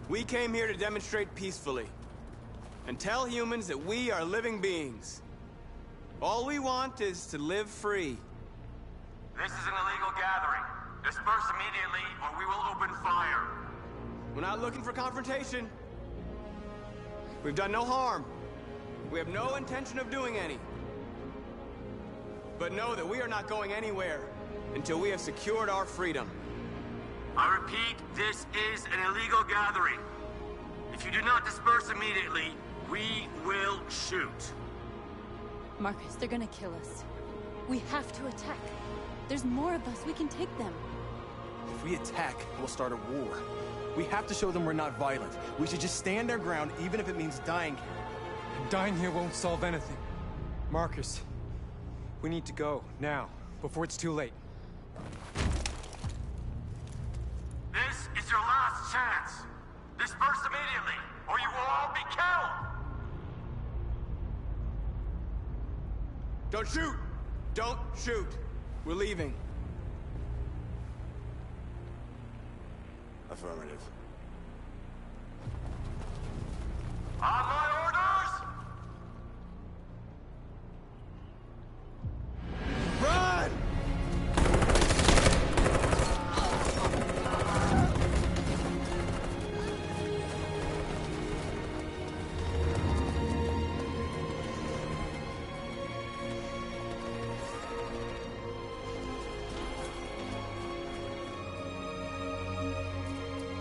We came here to demonstrate peacefully and tell humans that we are living beings. All we want is to live free. This is an illegal gathering. Disperse immediately, or we will open fire. We're not looking for confrontation. We've done no harm. We have no intention of doing any. But know that we are not going anywhere until we have secured our freedom. I repeat, this is an illegal gathering. If you do not disperse immediately, we will shoot. Marcus, they're gonna kill us. We have to attack. There's more of us. We can take them. If we attack, we'll start a war. We have to show them we're not violent. We should just stand our ground, even if it means dying here. And dying here won't solve anything. Marcus, we need to go, now, before it's too late. This is your last chance. Disperse immediately, or you will all be killed! Don't shoot! Don't shoot! We're leaving. Affirmative. On my orders! Run!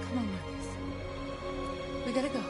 Come on, Marcus. We gotta go.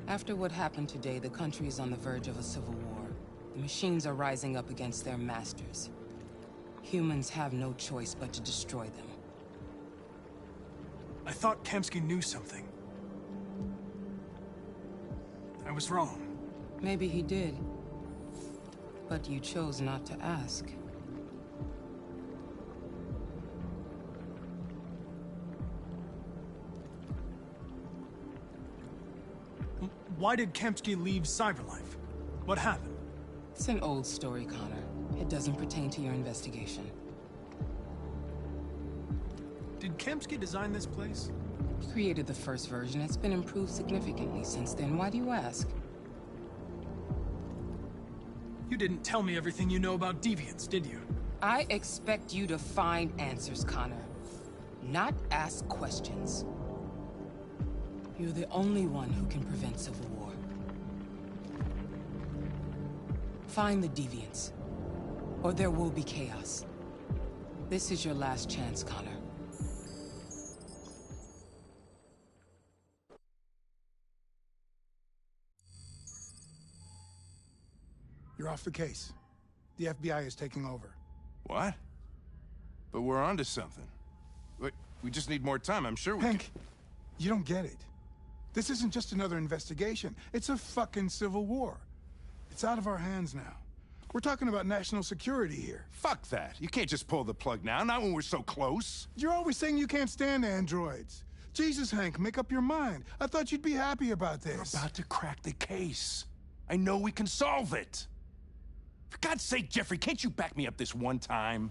After what happened today, the country is on the verge of a civil war. The machines are rising up against their masters. Humans have no choice but to destroy them. I thought Kempsky knew something. I was wrong. Maybe he did. But you chose not to ask. Why did Kempsky leave Cyberlife? What happened? It's an old story, Connor. It doesn't pertain to your investigation. Did Kempsky design this place? He created the first version. It's been improved significantly since then. Why do you ask? You didn't tell me everything you know about deviants, did you? I expect you to find answers, Connor. Not ask questions. You're the only one who can prevent civil war. Find the deviants, or there will be chaos. This is your last chance, Connor. You're off the case. The FBI is taking over. What? But we're onto something. Wait, We just need more time. I'm sure we Hank, you don't get it. This isn't just another investigation. It's a fucking civil war. It's out of our hands now. We're talking about national security here. Fuck that. You can't just pull the plug now, not when we're so close. You're always saying you can't stand androids. Jesus, Hank, make up your mind. I thought you'd be happy about this. We're about to crack the case. I know we can solve it. For God's sake, Jeffrey, can't you back me up this one time?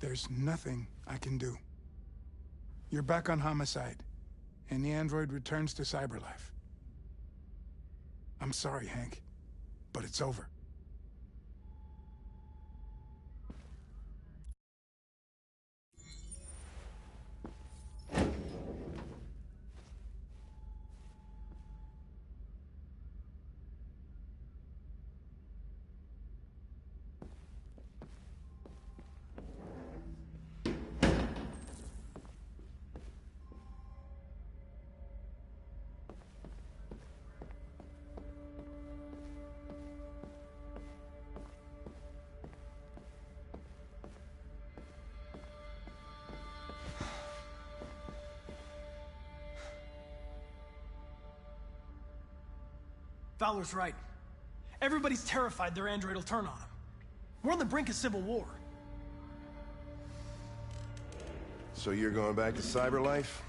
There's nothing I can do. You're back on homicide, and the android returns to Cyberlife. I'm sorry, Hank, but it's over. Fowler's right. Everybody's terrified their android will turn on them. We're on the brink of civil war. So you're going back to Cyberlife?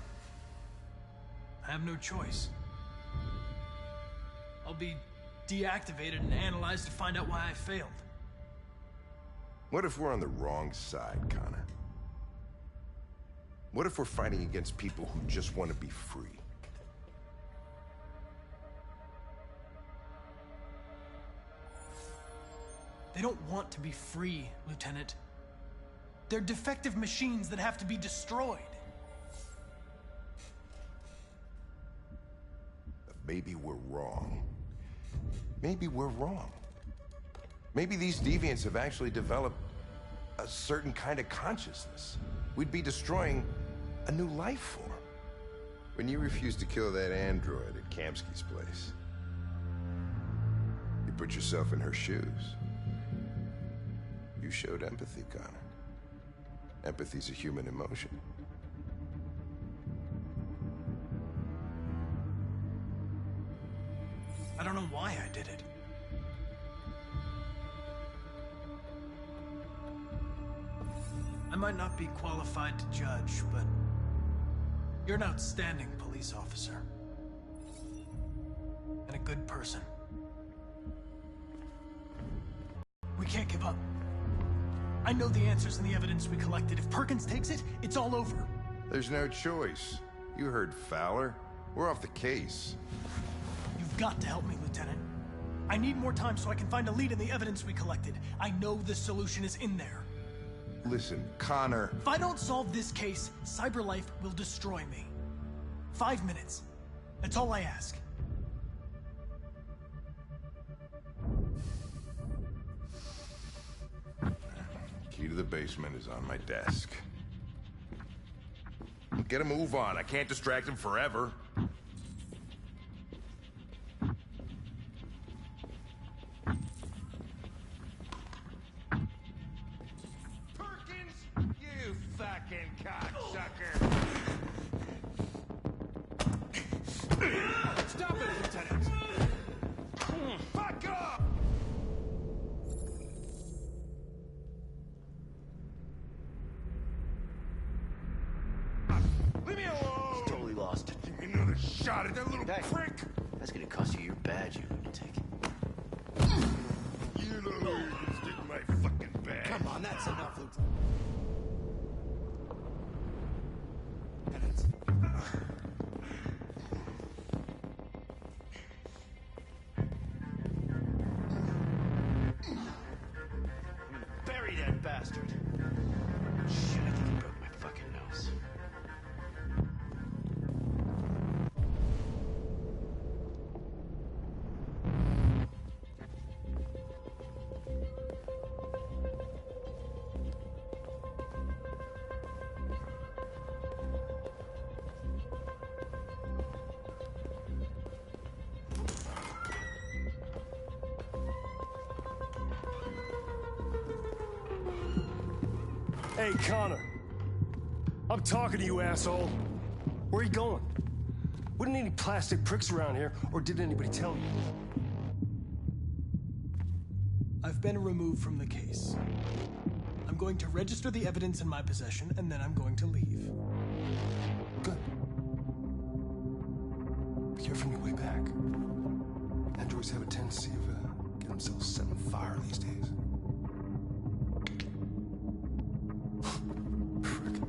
I have no choice. I'll be deactivated and analyzed to find out why I failed. What if we're on the wrong side, Connor? What if we're fighting against people who just want to be free? They don't want to be free, Lieutenant. They're defective machines that have to be destroyed. Maybe we're wrong. Maybe we're wrong. Maybe these deviants have actually developed a certain kind of consciousness. We'd be destroying a new life form. When you refused to kill that android at Kamsky's place, you put yourself in her shoes. You showed empathy, Connor. Empathy's a human emotion. I don't know why I did it. I might not be qualified to judge, but you're an outstanding police officer. And a good person. We can't give up. I know the answers and the evidence we collected. If Perkins takes it, it's all over. There's no choice. You heard Fowler. We're off the case. You've got to help me, Lieutenant. I need more time so I can find a lead in the evidence we collected. I know the solution is in there. Listen, Connor. If I don't solve this case, Cyberlife will destroy me. 5 minutes. That's all I ask. Key to the basement is on my desk. Get a move on. I can't distract him forever. Perkins, you fucking cocksucker! Stop it, Lieutenant! Fuck off! Leave me alone! He's totally lost. Give me another shot at that little prick! That's gonna cost you your badge, you lunatic. You know you can stick my fucking badge. Come on, that's enough, Lieutenant. Bury that bastard. Shit, I think he broke my fucking nose. Hey, Connor. I'm talking to you, asshole. Where are you going? Wouldn't any plastic pricks around here, or did anybody tell you? I've been removed from the case. I'm going to register the evidence in my possession, and then I'm going to leave. Good. Be careful on your way back. Androids have a tendency of getting themselves set on fire these days. Frick.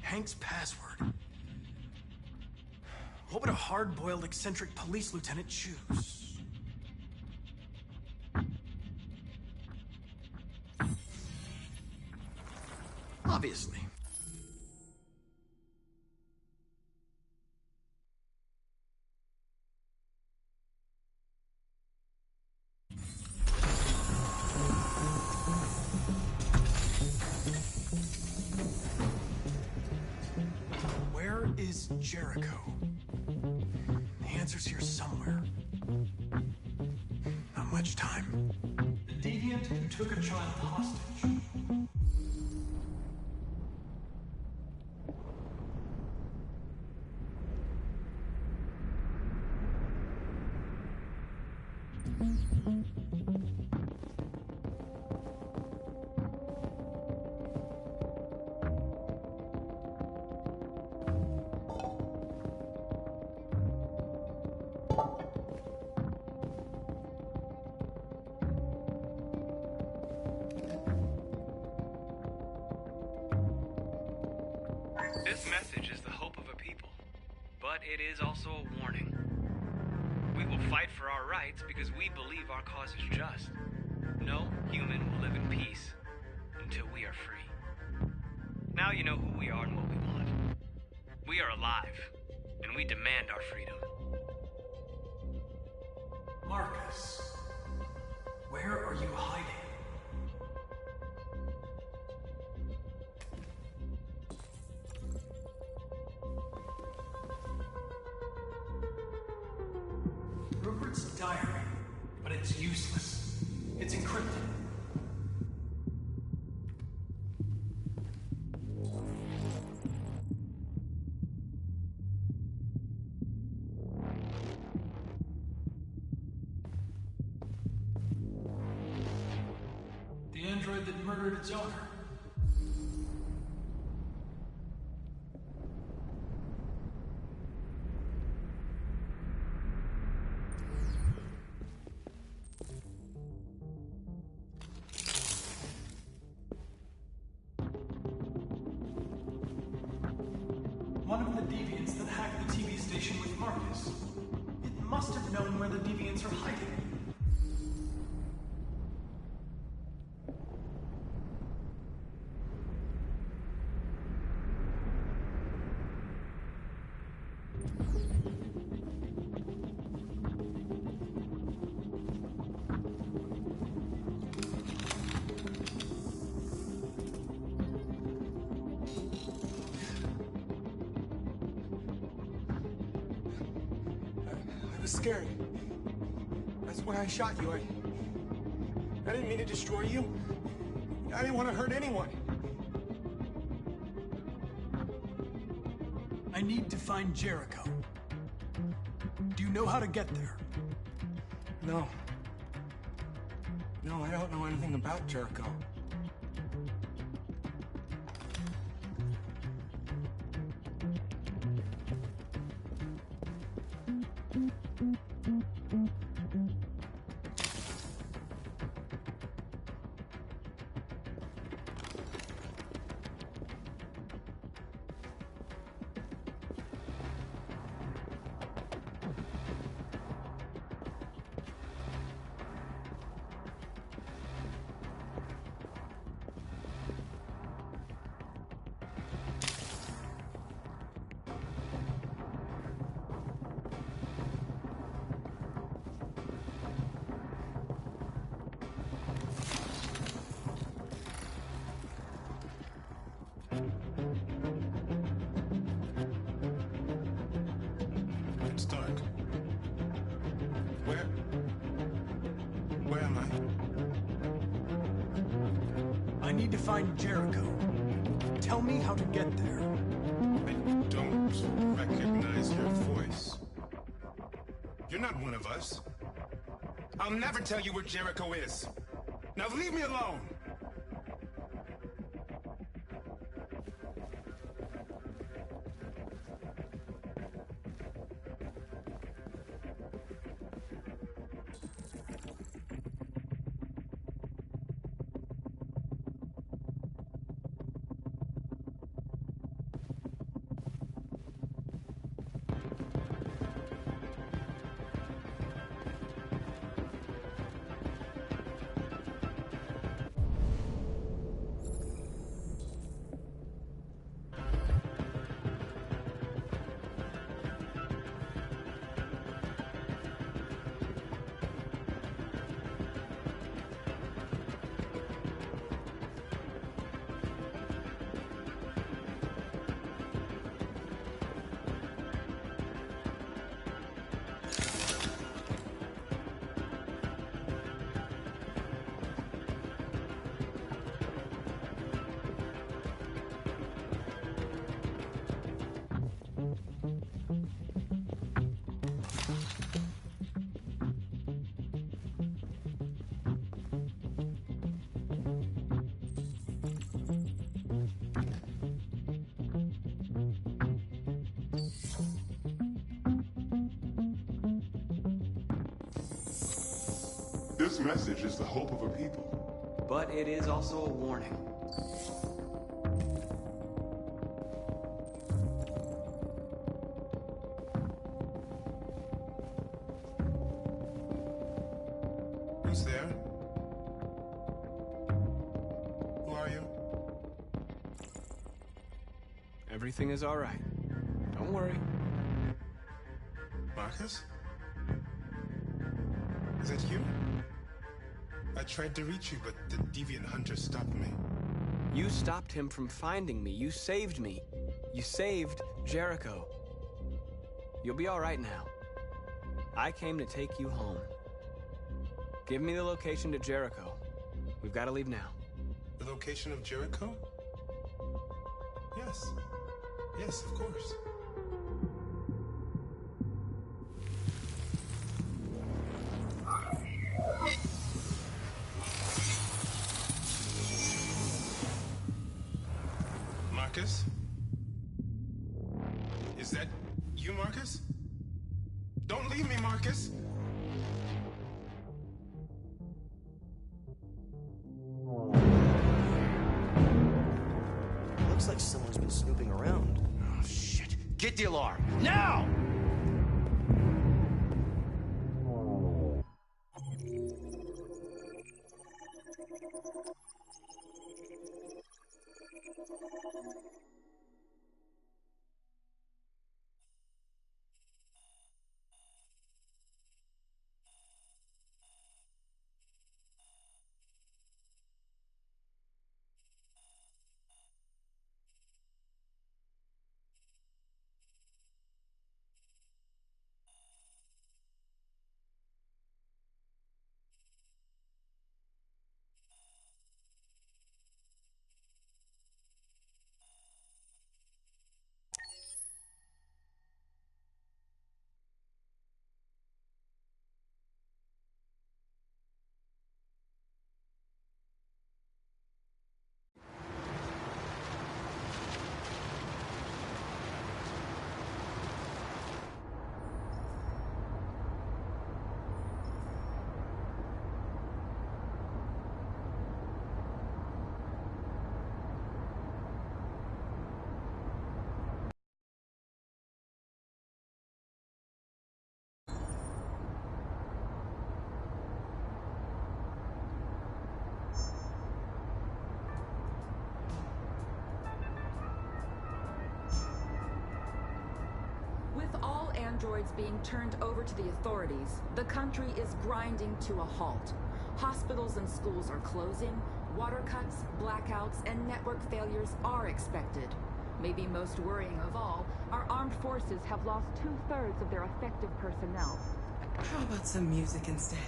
Hank's password. What would a hard-boiled, eccentric police lieutenant choose? Obviously. Where is Jericho? The answer's here somewhere. Not much time. The deviant who took a child hostage. This message is the hope of a people, but it is also a warning. We will fight for our rights because we believe our cause is just. No human will live in peace until we are free. Now you know who we are and what we want. We are alive, and we demand our freedom. Marcus, where are you hiding? Rupert's diary, but it's useless. It's encrypted. The android that murdered its owner. One of the deviants that hacked the TV station with Marcus. It must have known where the deviants are hiding. I was scared. That's why I shot you. I didn't mean to destroy you. I didn't want to hurt anyone. I need to find Jericho. Do you know how to get there? No. No, I don't know anything about Jericho. need to find Jericho. Tell me how to get there. I don't recognize your voice. You're not one of us. I'll never tell you where Jericho is. Now leave me alone! This message is the hope of a people. But it is also a warning. Who's there? Who are you? Everything is all right. Don't worry. Marcus? Is that you? I tried to reach you, but the deviant hunter stopped me. You stopped him from finding me. You saved me. You saved Jericho. You'll be all right now. I came to take you home. Give me the location to Jericho. We've got to leave now. The location of Jericho? Yes. Yes, of course. Marcus? Is that you, Marcus? Don't leave me, Marcus! Looks like someone's been snooping around. Oh, shit. Get the alarm. Now! With all androids being turned over to the authorities, the country is grinding to a halt. Hospitals and schools are closing, water cuts, blackouts, and network failures are expected. Maybe most worrying of all, our armed forces have lost 2/3 of their effective personnel. How about some music instead?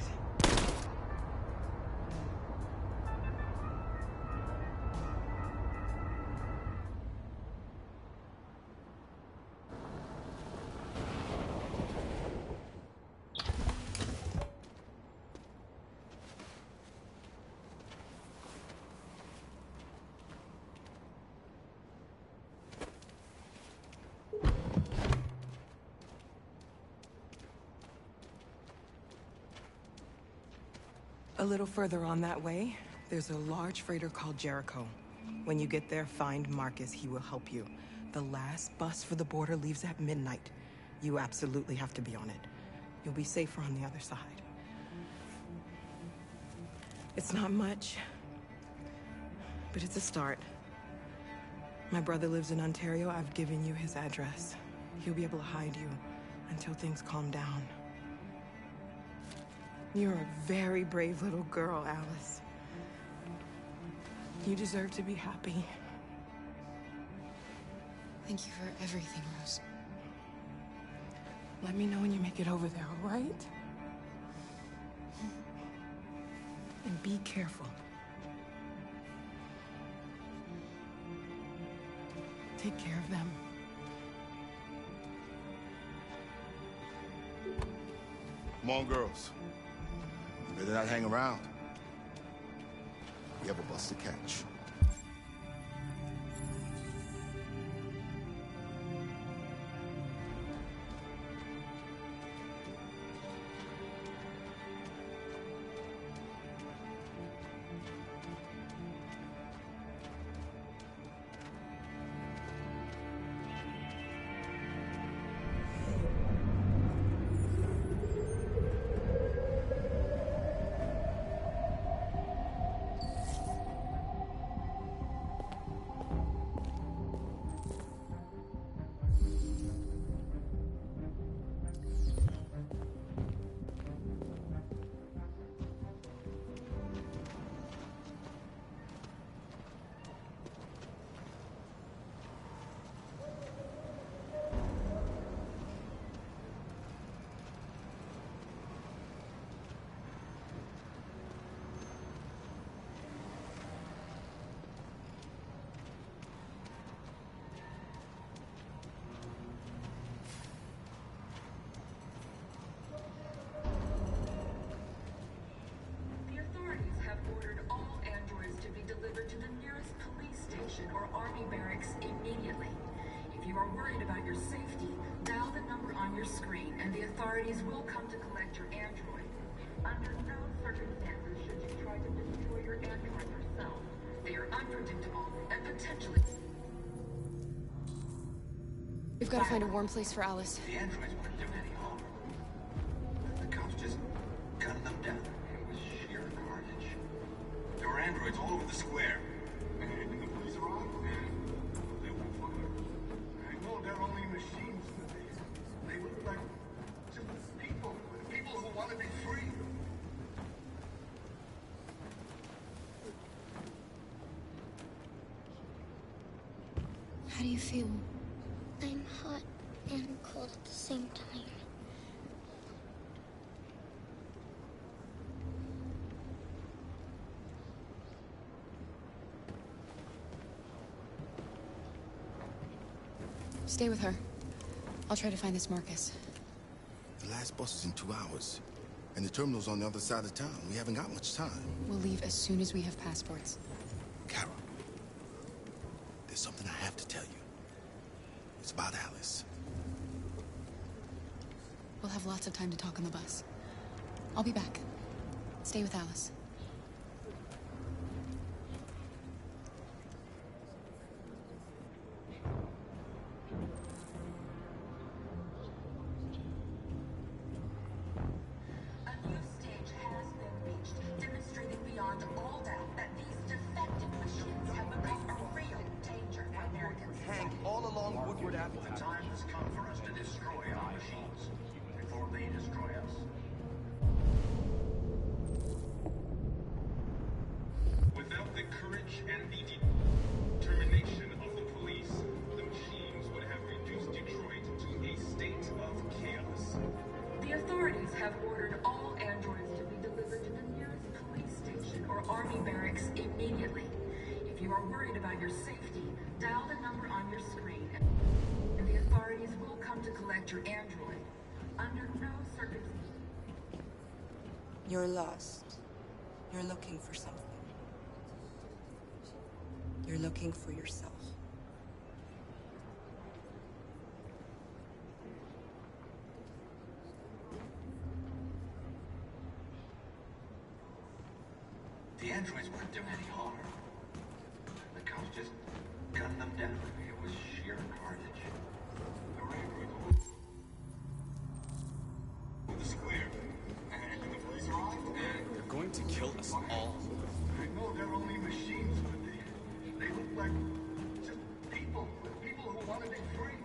A little further on that way, there's a large freighter called Jericho. When you get there, find Marcus. He will help you. The last bus for the border leaves at midnight. You absolutely have to be on it. You'll be safer on the other side. It's not much, but it's a start. My brother lives in Ontario. I've given you his address. He'll be able to hide you until things calm down. You're a very brave little girl, Alice. You deserve to be happy. Thank you for everything, Rose. Let me know when you make it over there, all right? And be careful. Take care of them. Come on, girls. You better not hang around. We have a bus to catch. Or army barracks immediately. If you are worried about your safety, dial the number on your screen and the authorities will come to collect your android. Under no circumstances should you try to destroy your android yourself. They are unpredictable and potentially... We've got to find a warm place for Alice. The androids weren't doing any harm. The cops just gunned them down. It was sheer carnage. There were androids all over the square. And the police are on? They won't follow. I know they're only machines. They look like just people. People who want to be free. How do you feel? I'm hot and cold at the same time. Stay with her. I'll try to find this Marcus. The last bus is in 2 hours. And the terminal's on the other side of town. We haven't got much time. We'll leave as soon as we have passports. Kara, there's something I have to tell you. It's about Alice. We'll have lots of time to talk on the bus. I'll be back. Stay with Alice. Your android. Under no circumstances. You're lost. You're looking for something. You're looking for yourself. The androids weren't doing any harm. The cops just gunned them down. It was sheer carnage. The androids the square. And the police arrived. They're going to kill us all. I know they're only machines, but they look like just people. People who want to be free.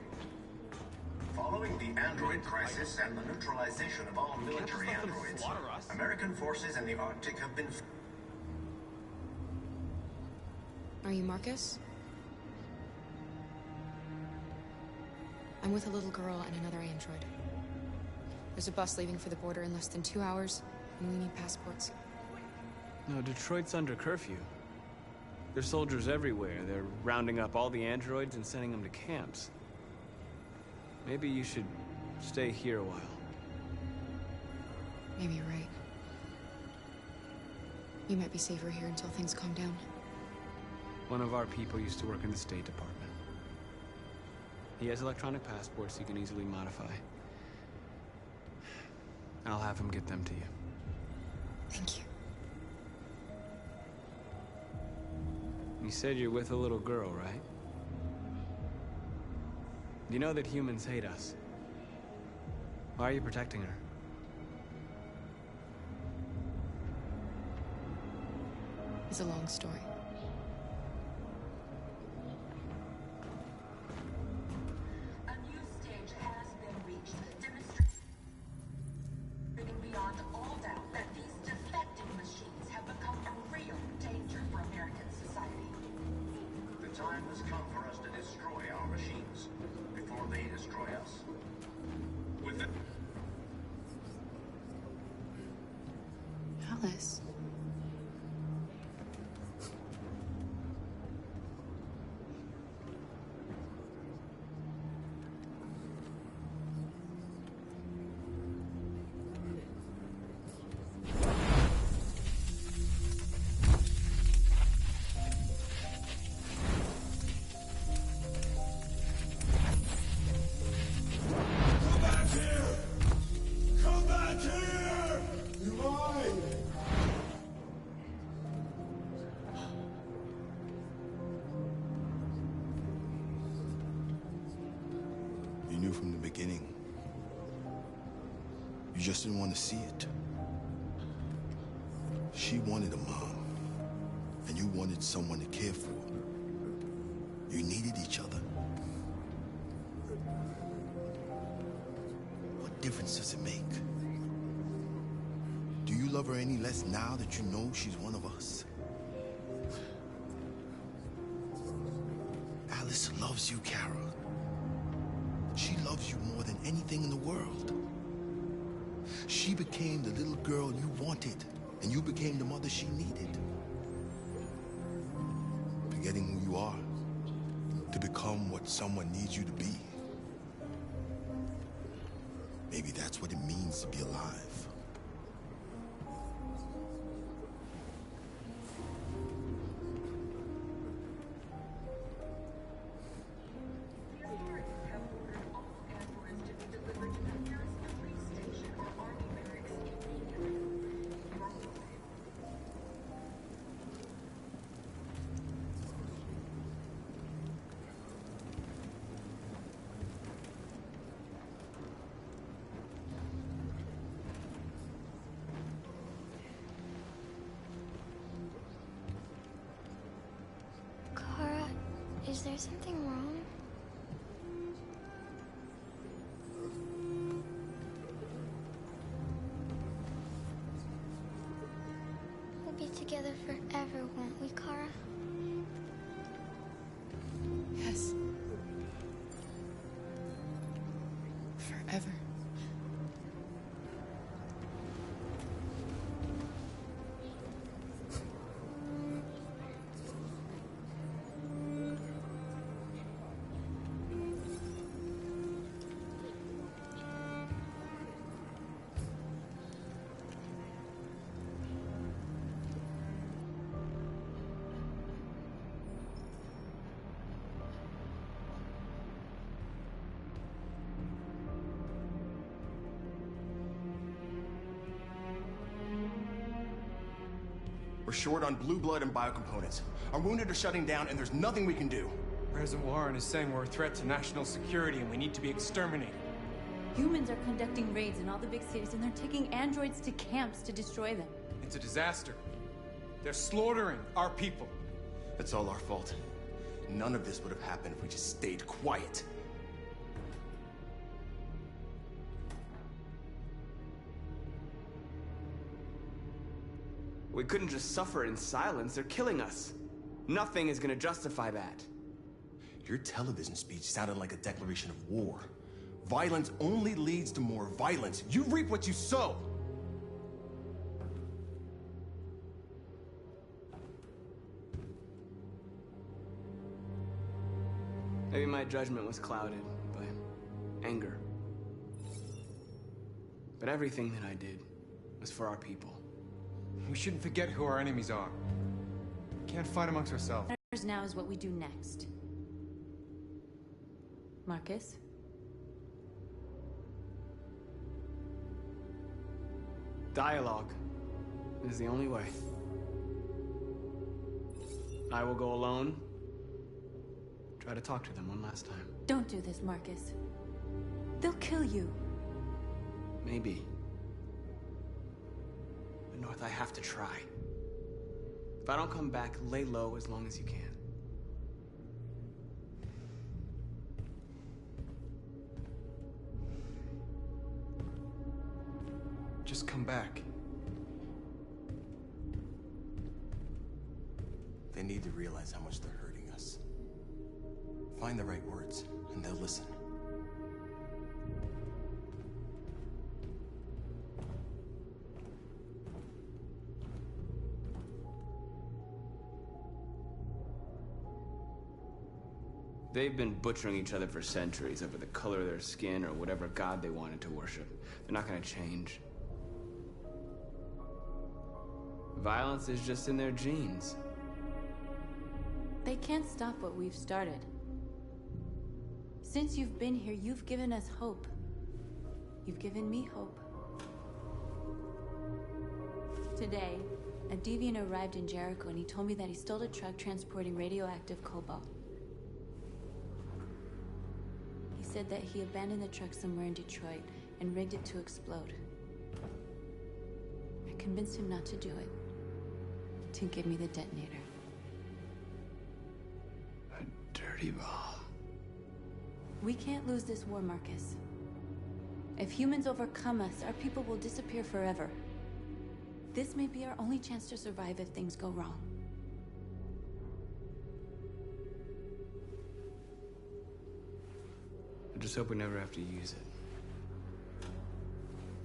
Following the android crisis and the neutralization of all military androids, American forces in the Arctic have been... Are you Marcus? I'm with a little girl and another android. There's a bus leaving for the border in less than 2 hours, and we need passports. No, Detroit's under curfew. There's soldiers everywhere. They're rounding up all the androids and sending them to camps. Maybe you should stay here a while. Maybe you're right. You might be safer here until things calm down. One of our people used to work in the State Department. He has electronic passports he can easily modify. I'll have him get them to you. Thank you. You said you're with a little girl, right? You know that humans hate us. Why are you protecting her? It's a long story. A new stage has been reached, demonstrating beyond all doubt that these defective machines have become a real danger for American society. The time has come for us to destroy our machines before they destroy us. With it. Alice. You knew from the beginning. You just didn't want to see it. She wanted a mom, and you wanted someone to care for. You needed each other. What difference does it make? Do you love her any less now that you know she's one of us? Alice loves you, Kara. She loves you more than anything in the world. She became the little girl you wanted, and you became the mother she needed. Forgetting who you are to become what someone needs you to be. Maybe that's what it means to be alive. Kara, is there something wrong? We'll be together forever, won't we, Kara? Yes. Forever. We're short on blue blood and biocomponents. Our wounded are shutting down, and there's nothing we can do. President Warren is saying we're a threat to national security and we need to be exterminated. Humans are conducting raids in all the big cities, and they're taking androids to camps to destroy them. It's a disaster. They're slaughtering our people. It's all our fault. None of this would have happened if we just stayed quiet. We couldn't just suffer in silence. They're killing us. Nothing is gonna justify that. Your television speech sounded like a declaration of war. Violence only leads to more violence. You reap what you sow. Maybe my judgment was clouded by anger. But everything that I did was for our people. We shouldn't forget who our enemies are. We can't fight amongst ourselves. What matters now is what we do next. Marcus? Dialogue is the only way. I will go alone. Try to talk to them one last time. Don't do this, Marcus. They'll kill you. Maybe. But North, I have to try. If I don't come back, lay low as long as you can. Just come back. They need to realize how much they're hurting us. Find the right words, and they'll listen. They've been butchering each other for centuries over the color of their skin or whatever god they wanted to worship. They're not gonna change. Violence is just in their genes. They can't stop what we've started. Since you've been here, you've given us hope. You've given me hope. Today, a deviant arrived in Jericho and he told me that he stole a truck transporting radioactive cobalt. He said that he abandoned the truck somewhere in Detroit and rigged it to explode. I convinced him not to do it, to give me the detonator. A dirty bomb. We can't lose this war, Marcus. If humans overcome us, our people will disappear forever. This may be our only chance to survive if things go wrong. I just hope we never have to use it.